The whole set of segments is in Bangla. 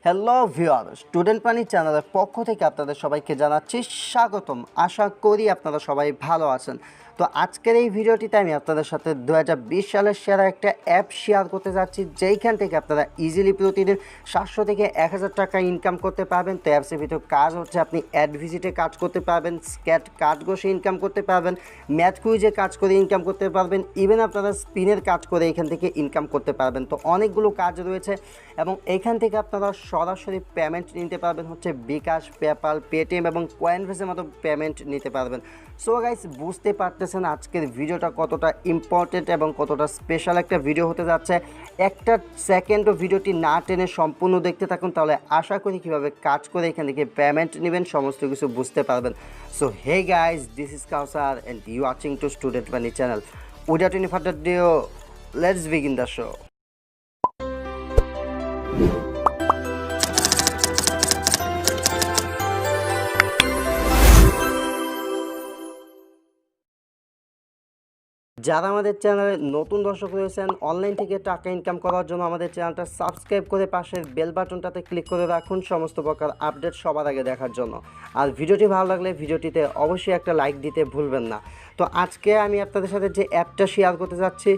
হ্যালো ভিউয়ার, স্টুডেন্ট মানি চ্যানেলের পক্ষ থেকে আপনাদের সবাইকে জানাচ্ছি স্বাগতম। আশা করি আপনারা সবাই ভালো আছেন। তো আজকের এই ভিডিওটিতে আমি আপনাদের সাথে 2020 সালের সেরা একটা অ্যাপ শেয়ার করতে যাচ্ছি, যেইখান থেকে আপনারা ইজিলি প্রতিদিন 700 থেকে 1000 টাকা ইনকাম করতে পারবেন। তো অ্যাপসের ভিতর কাজ হচ্ছে আপনি অ্যাড ভিজিটে কাজ করতে পারবেন, স্ক্যাট কাজ বসে ইনকাম করতে পারবেন, ম্যাথ কুইজে কাজ করে ইনকাম করতে পারবেন, ইভেন আপনারা স্পিনের কাজ করে এখান থেকে ইনকাম করতে পারবেন। তো অনেকগুলো কাজ রয়েছে এবং এখান থেকে আপনারা সরাসরি পেমেন্ট নিতে পারবেন হচ্ছে বিকাশ, পেপ্যাল, পেটিএম এবং কয়েনভেসের মতো পেমেন্ট নিতে পারবেন। সো গাইস, বুঝতে পারতেছেন আজকের ভিডিওটা কতটা ইম্পর্টেন্ট এবং কতটা স্পেশাল একটা ভিডিও হতে যাচ্ছে। একটা সেকেন্ডও ভিডিওটি না টেনে সম্পূর্ণ দেখতে থাকুন, তাহলে আশা করি কীভাবে কাজ করে এখান থেকে পেমেন্ট নেবেন সমস্ত কিছু বুঝতে পারবেন। So hey guys, this is Kausar and you watching to student money channel. Without any further ado, let's begin the show. যারা আমাদের চ্যানেলে নতুন দর্শক রয়েছেন, অনলাইন থেকে টাকা ইনকাম করার জন্য আমাদের চ্যানেলটা সাবস্ক্রাইব করে পাশের বেল বাটনটাতে ক্লিক করে রাখুন সমস্ত প্রকার আপডেট সবার আগে দেখার জন্য। আর ভিডিওটি ভালো লাগলে ভিডিওটিতে অবশ্যই একটা লাইক দিতে ভুলবেন না। তো আজকে আমি আপনাদের সাথে যে অ্যাপটা শেয়ার করতে যাচ্ছি,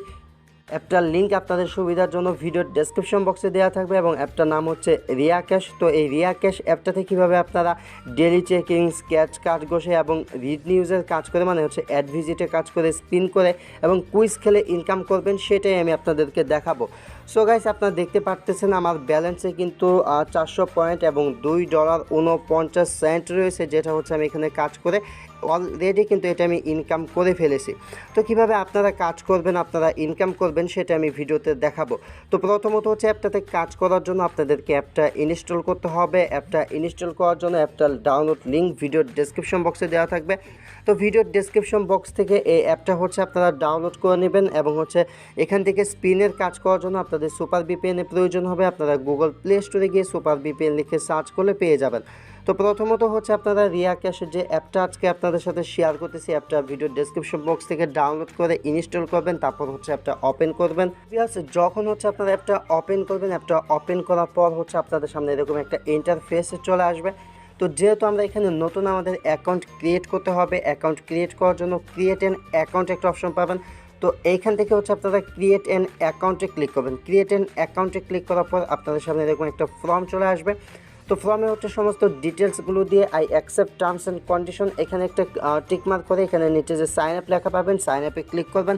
অ্যাপটার লিঙ্ক আপনাদের সুবিধার জন্য ভিডিওর ডেসক্রিপশন বক্সে দেওয়া থাকবে এবং অ্যাপটার নাম হচ্ছে রিয়াক্যাশ। তো এই রিয়াক্যাশ অ্যাপটাতে কীভাবে আপনারা ডেলি চেকিং, স্ক্যাচ কাজ বসে এবং রিড নিউজের কাজ করে, মানে হচ্ছে অ্যাড ভিজিটে কাজ করে, স্পিন করে এবং কুইজ খেলে ইনকাম করবেন, সেটাই আমি আপনাদেরকে দেখাবো। সো গাইস, আপনারা দেখতে পারতেছেন আমার ব্যালেন্সে কিন্তু 400 পয়েন্ট এবং $2.49 রয়েছে, যেটা হচ্ছে আমি এখানে কাজ করে অলরেডি কিন্তু এটা আমি ইনকাম করে ফেলেছি। তো কিভাবে আপনারা কাজ করবেন, আপনারা ইনকাম করবেন, সেটা আমি ভিডিওতে দেখাবো। তো প্রথমত হচ্ছে অ্যাপটাতে কাজ করার জন্য আপনাদেরকে অ্যাপটা ইনস্টল করতে হবে। অ্যাপটা ইনস্টল করার জন্য অ্যাপটার ডাউনলোড লিঙ্ক ভিডিওর ডেসক্রিপশন বক্সে দেওয়া থাকবে। তো ভিডিওর ডেসক্রিপশন বক্স থেকে এই অ্যাপটা হচ্ছে আপনারা ডাউনলোড করে নেবেন এবং হচ্ছে এখান থেকে স্পিনের কাজ করার জন্য আপনাদের সুপার ভিপিএনের প্রয়োজন হবে। আপনারা গুগল প্লে স্টোরে গিয়ে সুপার ভিপিএন লিখে সার্চ করলে পেয়ে যাবেন। তো প্রথমত হচ্ছে আপনারা রিয়াক্যাশের যে অ্যাপটা আজকে আপনাদের সাথে শেয়ার করতেছি, অ্যাপটা ভিডিও ডেসক্রিপশন বক্স থেকে ডাউনলোড করে ইনস্টল করবেন, তারপর হচ্ছে অ্যাপটা ওপেন করবেন। যখন হচ্ছে আপনারা অ্যাপটা ওপেন করবেন, অ্যাপটা ওপেন করার পর হচ্ছে আপনাদের সামনে এরকম একটা ইন্টারফেস চলে আসবে। তো যেহেতু আমরা এখানে নতুন আমাদের অ্যাকাউন্ট ক্রিয়েট করতে হবে, অ্যাকাউন্ট ক্রিয়েট করার জন্য ক্রিয়েট অ্যান অ্যাকাউন্ট একটা অপশন পাবেন। তো এইখান থেকে হচ্ছে আপনারা ক্রিয়েট অ্যান অ্যাকাউন্টে ক্লিক করবেন। ক্রিয়েট অ্যান অ্যাকাউন্টে ক্লিক করার পর আপনাদের সামনে এরকম একটা ফর্ম চলে আসবে। তো ফর্মে হচ্ছে সমস্ত ডিটেলসগুলো দিয়ে I accept terms and condition, এখানে একটা টিকমার্ক করে এখানে নিচে যে সাইন আপ লেখা পাবেন, সাইন আপে ক্লিক করবেন।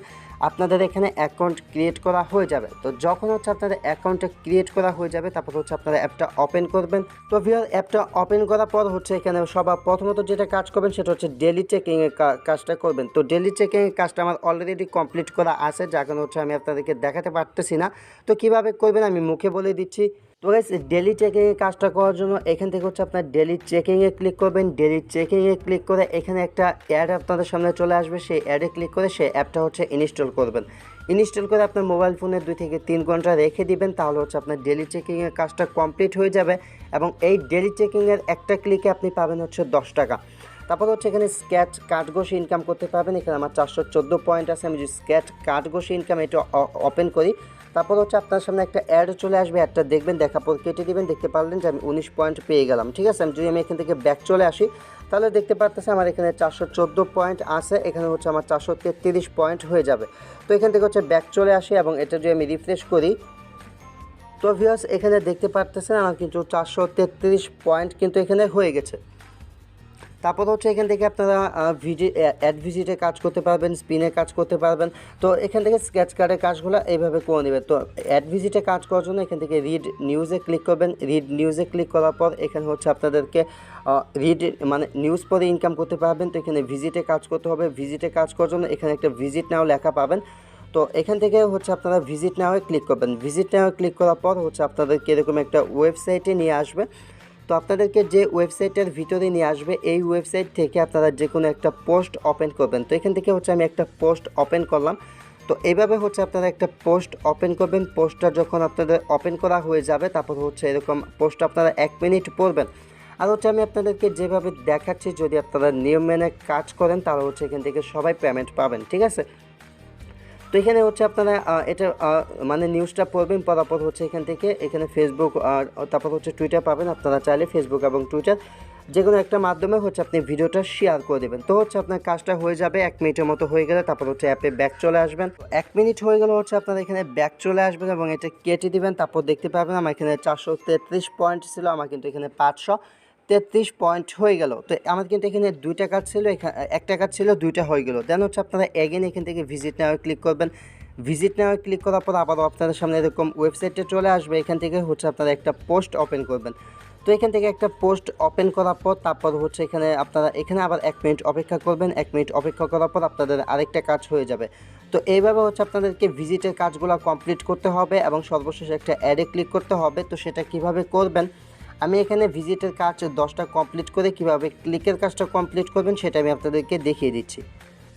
আপনাদের এখানে অ্যাকাউন্ট ক্রিয়েট করা হয়ে যাবে। তো যখন হচ্ছে আপনাদের অ্যাকাউন্টটা ক্রিয়েট করা হয়ে যাবে, তারপর হচ্ছে আপনারা অ্যাপটা ওপেন করবেন। তো ভিউয়ার, অ্যাপটা ওপেন করার পর হচ্ছে এখানে সবার প্রথমত যেটা কাজ করবেন সেটা হচ্ছে ডেলি চেকিংয়ের কাজটা করবেন। তো ডেলি চেকিংয়ের কাজটা আমার অলরেডি কমপ্লিট করা আছে, যার কারণে হচ্ছে আমি আপনাদেরকে দেখাতে পারতেছি না। তো কীভাবে করবেন আমি মুখে বলে দিচ্ছি। তো গাইস, ডেলি চেকিংয়ের কাজটা করার জন্য এখান থেকে হচ্ছে আপনার ডেলি চেকিংয়ে ক্লিক করবেন। ডেলি চেকিংয়ে ক্লিক করে এখানে একটা অ্যাড আপনাদের সামনে চলে আসবে, সেই অ্যাডে ক্লিক করে সেই অ্যাপটা হচ্ছে ইনস্টল করবেন। ইনস্টল করে আপনার মোবাইল ফোনে 2 থেকে 3 ঘন্টা রেখে দিবেন, তাহলে হচ্ছে আপনার ডেলি চেকিংয়ের কাজটা কমপ্লিট হয়ে যাবে এবং এই ডেলি চেকিংয়ের একটা ক্লিকে আপনি পাবেন হচ্ছে 10 টাকা। তারপর হচ্ছে এখানে স্ক্যাচ কার্ড ঘষে ইনকাম করতে পারবেন। এখানে আমার 414 পয়েন্ট আছে। আমি যদি স্ক্যাচ কার্ড ঘষে ইনকাম এটা ওপেন করি, তারপর হচ্ছে আপনার সামনে একটা অ্যাড চলে আসবে। অ্যাডটা দেখবেন, দেখার পর কেটে দেবেন। দেখতে পারলেন যে আমি 19 পয়েন্ট পেয়ে গেলাম। ঠিক আছে, যদি আমি এখান থেকে ব্যাক চলে আসি, তাহলে দেখতে পারতেছে আমার এখানে 414 পয়েন্ট আছে। এখানে হচ্ছে আমার 433 পয়েন্ট হয়ে যাবে। তো এখান থেকে হচ্ছে ব্যাক চলে আসি এবং এটা যদি আমি রিফ্রেশ করি, তো ভিউয়ার্স এখানে দেখতে পারতেছেন আমার কিন্তু 433 পয়েন্ট কিন্তু এখানে হয়ে গেছে। তারপর হচ্ছে এখান থেকে আপনারা অ্যাড ভিজিটে কাজ করতে পারবেন, স্পিনে কাজ করতে পারবেন। তো এখান থেকে স্কেচ কার্ডের কাজগুলো এইভাবে করে নেবেন। তো অ্যাড ভিজিটে কাজ করার জন্য এখান থেকে রিড নিউজে ক্লিক করবেন। রিড নিউজে ক্লিক করার পর এখানে হচ্ছে আপনাদেরকে রিড মানে নিউজ পরে ইনকাম করতে পারবেন। তো এখানে ভিজিটে কাজ করতে হবে। ভিজিটে কাজ করার জন্য এখানে একটা ভিজিট নাও লেখা পাবেন। তো এখান থেকে হচ্ছে আপনারা ভিজিট নাওয়ে ক্লিক করবেন। ভিজিট নাওয়ে ক্লিক করার পর হচ্ছে আপনাদেরকে এরকম একটা ওয়েবসাইটে নিয়ে আসবে। তো আপনাদেরকে যে ওয়েবসাইটের ভিতরে নিয়ে আসবে, এই ওয়েবসাইট থেকে আপনারা যে কোনো একটা পোস্ট ওপেন করবেন। তো এখান থেকে হচ্ছে আমি একটা পোস্ট ওপেন করলাম। তো এইভাবে হচ্ছে আপনারা একটা পোস্ট ওপেন করবেন। পোস্টটা যখন আপনাদের ওপেন করা হয়ে যাবে, তারপর হচ্ছে এরকম পোস্ট আপনারা 1 মিনিট পড়বেন। আর হচ্ছে আমি আপনাদেরকে যেভাবে দেখাচ্ছি, যদি আপনারা নিয়ম মেনে কাজ করেন, তাহলে হচ্ছে এখান থেকে সবাই পেমেন্ট পাবেন। ঠিক আছে, তো এখানে হচ্ছে আপনারা এটা মানে নিউজটা পড়বেন, পড়ার পর হচ্ছে এখান থেকে এখানে ফেসবুক তারপর হচ্ছে টুইটার পাবেন। আপনারা চাইলে ফেসবুক এবং টুইটার যে কোনো একটা মাধ্যমে হচ্ছে আপনি ভিডিওটা শেয়ার করে দেবেন। তো হচ্ছে আপনার কাজটা হয়ে যাবে 1 মিনিটের মতো হয়ে গেলে, তারপর হচ্ছে অ্যাপে ব্যাক চলে আসবেন। 1 মিনিট হয়ে গেলে হচ্ছে আপনারা এখানে ব্যাক চলে আসবেন এবং এটা কেটে দিবেন। তারপর দেখতে পাবেন আমার এখানে 433 পয়েন্ট ছিল, আমার কিন্তু এখানে 533 পয়েন্ট হয়ে গেল। তো আমার কিন্তু এখানে 2টা কাজ ছিল, এখানে 1টা কাজ ছিল, 2টা হয়ে গেল। দেন হচ্ছে আপনারা এগেন এখান থেকে ভিজিট নাও ক্লিক করবেন। ভিজিট নাও ক্লিক করার পর আবারও আপনাদের সামনে এরকম ওয়েবসাইটে চলে আসবে। এখান থেকে হচ্ছে আপনারা একটা পোস্ট ওপেন করবেন। তো এখান থেকে একটা পোস্ট ওপেন করার পর তারপর হচ্ছে এখানে আপনারা এখানে আবার 1 মিনিট অপেক্ষা করবেন। 1 মিনিট অপেক্ষা করার পর আপনাদের আরেকটা কাজ হয়ে যাবে। তো এইভাবে হচ্ছে আপনাদেরকে ভিজিটের কাজগুলো কমপ্লিট করতে হবে এবং সর্বশেষ একটা অ্যাডে ক্লিক করতে হবে। তো সেটা কিভাবে করবেন, আমি এখানে ভিজিটের কাজ 10টা কমপ্লিট করে কিভাবে ক্লিকের কাজটা কমপ্লিট করবেন সেটা আমি আপনাদেরকে দেখিয়ে দিচ্ছি।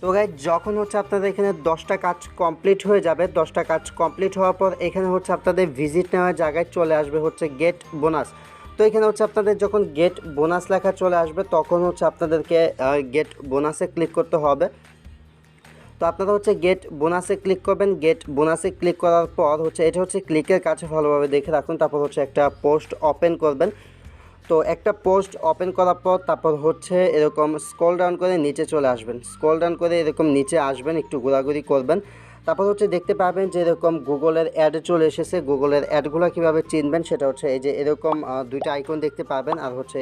তো গাইজ যখন হচ্ছে আপনাদের এখানে 10টা কাজ কমপ্লিট হয়ে যাবে, 10টা কাজ কমপ্লিট হওয়ার পর এখানে হচ্ছে আপনাদের ভিজিট নেওয়ার জায়গায় চলে আসবে হচ্ছে গেট বোনাস। তো এখানে হচ্ছে আপনাদের যখন গেট বোনাস লেখা চলে আসবে তখন হচ্ছে আপনাদেরকে গেট বোনাসে ক্লিক করতে হবে। তো আপনারা হচ্ছে গেট বোনাসে ক্লিক করবেন। গেট বোনাসে ক্লিক করার পর হচ্ছে এটা হচ্ছে ক্লিকের কাছে ভালোভাবে দেখে রাখুন। তারপর হচ্ছে একটা পোস্ট ওপেন করবেন। তো একটা পোস্ট ওপেন করার পর তারপর হচ্ছে এরকম স্ক্রল ডাউন করে নিচে চলে আসবেন। স্ক্রল ডাউন করে এরকম নিচে আসবেন, একটু ঘোরাঘুরি করবেন। তারপর হচ্ছে দেখতে পাবেন যে এরকম গুগলের অ্যাড চলে এসেছে। গুগলের অ্যাডগুলো কীভাবে চিনবেন সেটা হচ্ছে এই যে এরকম 2টা আইকন দেখতে পাবেন, আর হচ্ছে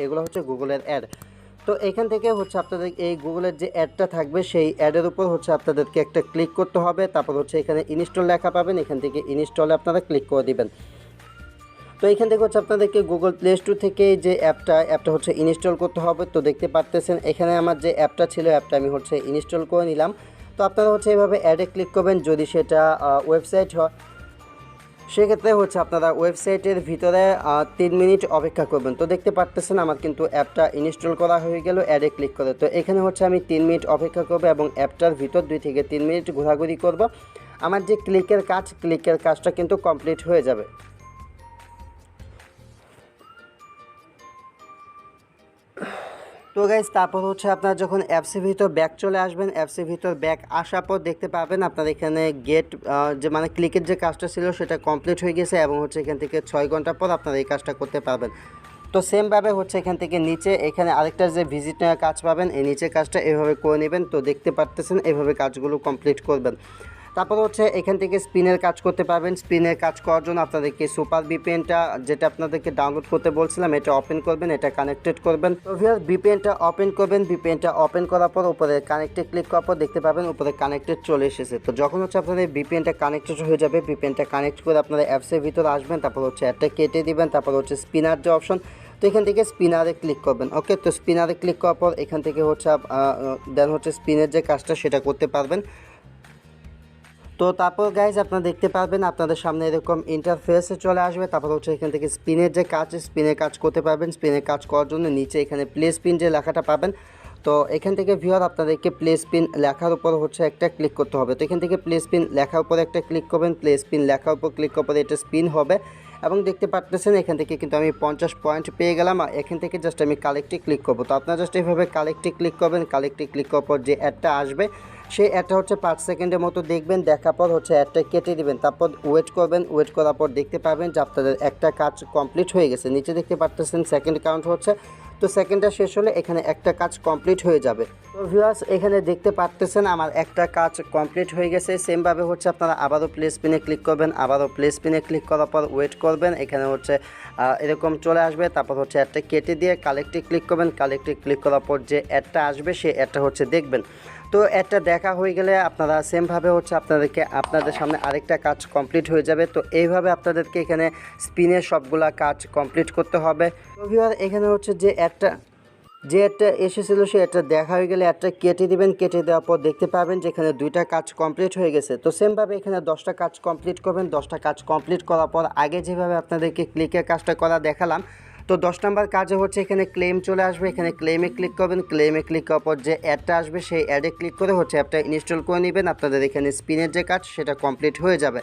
এগুলো হচ্ছে গুগলের অ্যাড। তো এখান থেকে হচ্ছে আপনাদের এই গুগলের যে অ্যাডটা থাকবে সেই অ্যাডের উপর হচ্ছে আপনাদেরকে একটা ক্লিক করতে হবে। তারপর হচ্ছে এখানে ইনস্টল লেখা পাবেন, এখান থেকে ইনস্টলে আপনারা ক্লিক করে দিবেন। তো এখান থেকে হচ্ছে আপনাদেরকে গুগল প্লে স্টোর থেকে যে অ্যাপটা হচ্ছে ইনস্টল করতে হবে। তো দেখতে পারতেছেন এখানে আমার যে অ্যাপটা ছিল অ্যাপটা আমি হচ্ছে ইনস্টল করে নিলাম। তো আপনারা হচ্ছে এভাবে অ্যাডে ক্লিক করবেন। যদি সেটা ওয়েবসাইট হয় সেক্ষেত্রে হচ্ছে আপনারা ওয়েবসাইটের ভিতরে 3 মিনিট অপেক্ষা করবেন। তো দেখতে পারতেছেন আমার কিন্তু অ্যাপটা ইনস্টল করা হয়ে গেল অ্যাডে ক্লিক করে। তো এখানে হচ্ছে আমি 3 মিনিট অপেক্ষা করব এবং অ্যাপটার ভিতর 2 থেকে 3 মিনিট ঘোরাঘুরি করব। আমার যে ক্লিকের কাজটা কিন্তু কমপ্লিট হয়ে যাবে। তো গাইজ তারপর হচ্ছে আপনারা যখন অ্যাপসের ভিতর ব্যাক চলে আসবেন, অ্যাপসের ভিতর ব্যাক আসার পর দেখতে পাবেন আপনার এখানে গেট যে মানে ক্লিকের যে কাজটা ছিল সেটা কমপ্লিট হয়ে গেছে এবং হচ্ছে এখান থেকে 6 ঘন্টা পর আপনারা এই কাজটা করতে পারবেন। তো সেমভাবে হচ্ছে এখান থেকে নিচে এখানে আরেকটা যে ভিজিট নেওয়ার কাজ পাবেন, এই নিচে কাজটা এভাবে করে নেবেন। তো দেখতে পারতেছেন এভাবে কাজগুলো কমপ্লিট করবেন। তারপর হচ্ছে এখান থেকে স্পিনের কাজ করতে পারবেন। স্পিনের কাজ করার জন্য আপনাদেরকে সুপার ভিপিএনটা যেটা আপনাদেরকে ডাউনলোড করতে বলছিলাম এটা ওপেন করবেন, এটা কানেক্টেড করবেন। তো ভিউয়ার ভিপিএনটা ওপেন করবেন। ভিপিএনটা ওপেন করার পর উপরে কানেক্টে ক্লিক করার পর দেখতে পাবেন উপরে কানেক্টেড চলে এসেছে। তো যখন হচ্ছে আপনাদের ভিপিএনটা কানেক্টেড হয়ে যাবে, ভিপিএনটা কানেক্ট করে আপনারা অ্যাপসের ভিতরে আসবেন। তারপর হচ্ছে অ্যাডটা কেটে দিবেন। তারপর হচ্ছে স্পিনার যে অপশন, তো এখান থেকে স্পিনারে ক্লিক করবেন। ওকে, তো স্পিনারে ক্লিক করার পর এখান থেকে হচ্ছে দেন হচ্ছে স্পিনের যে কাজটা সেটা করতে পারবেন। তো তারপর গাইজ আপনারা দেখতে পারবেন আপনাদের সামনে এরকম ইন্টারফেসে চলে আসবে। তারপর হচ্ছে এখান থেকে স্পিনের যে কাজ, স্পিনের কাজ করতে পারবেন। স্পিনের কাজ করার জন্য নিচে এখানে প্লে স্পিন যে লেখাটা পাবেন, তো এখান থেকে ভিউয়ার আপনাদেরকে প্লে স্পিন লেখার উপর হচ্ছে একটা ক্লিক করতে হবে। তো এখান থেকে প্লে স্পিন লেখার উপর একটা ক্লিক করবেন। প্লে স্পিন লেখার উপর ক্লিক করার পরে এটা স্পিন হবে এবং দেখতে পাচ্ছেন এখান থেকে কিন্তু আমি 50 পয়েন্ট পেয়ে গেলাম। এখান থেকে জাস্ট আমি কালেক্টে ক্লিক করব। তো আপনারা জাস্ট এইভাবে কালেক্টে ক্লিক করবেন। কালেক্টে ক্লিক করার পর যে অ্যাডটা আসবে সেই অ্যাডটা হচ্ছে 5 সেকেন্ডের মতো দেখবেন, দেখার পর হচ্ছে অ্যাডটা কেটে দিবেন। তারপর ওয়েট করবেন। ওয়েট করার পর দেখতে পাবেন যে আপনাদের একটা কাজ কমপ্লিট হয়ে গেছে। নিচে দেখতে পাচ্ছেন সেকেন্ড কাউন্ট হচ্ছে। তো সেকেন্ডটা শেষ হলে এখানে একটা কাজ কমপ্লিট হয়ে যাবে। তো ভিউয়ার্স এখানে দেখতে পাচ্ছেন আমার একটা কাজ কমপ্লিট হয়ে গেছে। সেমভাবে হচ্ছে আপনারা আবারও প্লে স্পিনে ক্লিক করবেন। আবারও প্লে স্পিনে ক্লিক করার পর ওয়েট করবেন। এখানে হচ্ছে এরকম চলে আসবে। তারপর হচ্ছে অ্যাডটা কেটে দিয়ে কালেক্টে ক্লিক করবেন। কালেক্টে ক্লিক করার পর যে অ্যাডটা আসবে সেই অ্যাডটা হচ্ছে দেখবেন। তো অ্যাডটা দেখা হয়ে গেলে আপনারা সেমভাবে হচ্ছে আপনাদের সামনে আরেকটা কাজ কমপ্লিট হয়ে যাবে। তো এইভাবে আপনাদেরকে এখানে স্পিনের সবগুলা কাজ কমপ্লিট করতে হবে। তো ভিউয়ার এখানে হচ্ছে যে অ্যাডটা এসেছিলো সেই অ্যাডটা দেখা হয়ে গেলে অ্যাডটা কেটে দিবেন। কেটে দেওয়ার পর দেখতে পাবেন যে এখানে 2টা কাজ কমপ্লিট হয়ে গেছে। তো সেমভাবে এখানে 10টা কাজ কমপ্লিট করবেন। 10টা কাজ কমপ্লিট করার পর আগে যেভাবে আপনাদেরকে ক্লিকের কাজটা করা দেখালাম, তো 10 নম্বর কাজে হচ্ছে এখানে ক্লেম চলে আসবে। এখানে ক্লেমে ক্লিক করবেন। ক্লেমে ক্লিক করার পর যে অ্যাডটা আসবে সেই অ্যাডে ক্লিক করে হচ্ছে অ্যাপটা ইনস্টল করে নেবেন। আপনাদের এখানে স্পিনের যে কাজ সেটা কমপ্লিট হয়ে যাবে।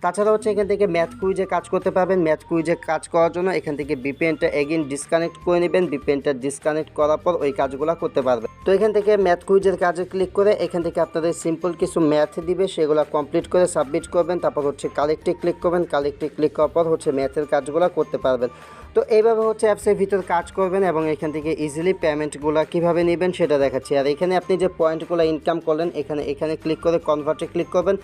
তাছাড়া হচ্ছে এখান থেকে ম্যাথ কুইজে কাজ করতে পারবেন। ম্যাথ কুইজে কাজ করার জন্য এখান থেকে বিপিএনটা এগেইন ডিসকানেক্ট করে নেবেন। বিপিএনটা ডিসকানেক্ট করার পর ওই কাজগুলো করতে পারবেন। তো এখান থেকে ম্যাথ কুইজের কাজে ক্লিক করে এখান থেকে আপনাদের সিম্পল কিছু ম্যাথ দিবে, সেগুলো কমপ্লিট করে সাবমিট করবেন। তারপর হচ্ছে কালেক্টে ক্লিক করবেন। কালেক্টে ক্লিক করার পর হচ্ছে ম্যাথের কাজগুলো করতে পারবেন। তো এইভাবে হচ্ছে অ্যাপসের ভিতর কাজ করবেন এবং এখান থেকে ইজিলি পেমেন্টগুলো কীভাবে নেবেন সেটা দেখাচ্ছি। আর এখানে আপনি যে পয়েন্টগুলো ইনকাম করলেন এখানে ক্লিক করে কনভার্টে ক্লিক করবেন।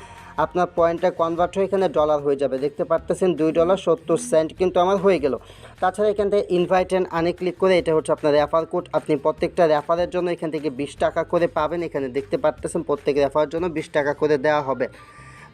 আপনার পয়েন্টটা কনভার্ট হয়ে এখানে ডলার হয়ে যাবে। দেখতে পারতেছেন $2.70 কিন্তু আমার হয়ে গেল। তাছাড়া এখান থেকে ইনভাইট অ্যান্ড আনে ক্লিক করে এটা হচ্ছে আপনার রেফার কোড। আপনি প্রত্যেকটা রেফারের জন্য এখান থেকে 20 টাকা করে পাবেন। এখানে দেখতে পারতেছেন প্রত্যেক রেফারের জন্য 20 টাকা করে দেওয়া হবে।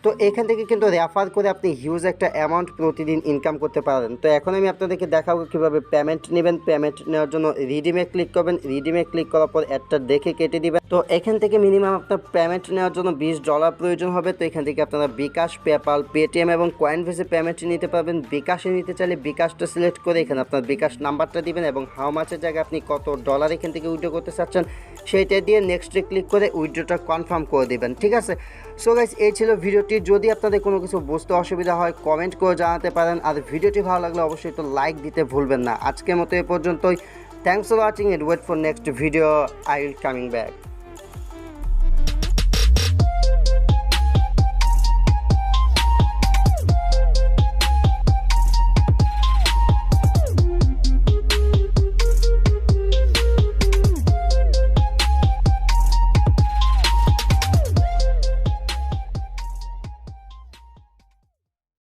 তো এখান থেকে কিন্তু রেফার করে আপনি হিউজ একটা অ্যামাউন্ট প্রতিদিন ইনকাম করতে পারেন। তো এখন আমি আপনাদেরকে দেখাবো কীভাবে পেমেন্ট নেবেন। পেমেন্ট নেওয়ার জন্য রিডিমে ক্লিক করবেন। রিডিমে ক্লিক করার পর একটা দেখে কেটে দিবেন। তো এখান থেকে মিনিমাম আপনার পেমেন্ট নেওয়ার জন্য $20 প্রয়োজন হবে। তো এখান থেকে আপনারা বিকাশ, পেপাল, পেটিএম এবং কয়েনবেসে পেমেন্ট নিতে পারবেন। বিকাশে নিতে চাইলে বিকাশটা সিলেক্ট করে এখানে আপনার বিকাশ নাম্বারটা দিবেন এবং হাউ মাচের জায়গায় আপনি কত ডলার এখান থেকে উইথড্র করতে চাচ্ছেন সেইটা দিয়ে নেক্সটে ক্লিক করে উইথড্রটা কনফার্ম করে দিবেন। ঠিক আছে। সো গাইস, এই ছিল ভিডিওটি। যদি আপনাদের কোনো কিছু বুঝতে অসুবিধা হয় কমেন্ট করে জানাতে পারেন। আর ভিডিওটি ভালো লাগলে অবশ্যই তো লাইক দিতে ভুলবেন না। আজকের মতো এ পর্যন্তই। Thanks for watching and wait for next video. I will coming back.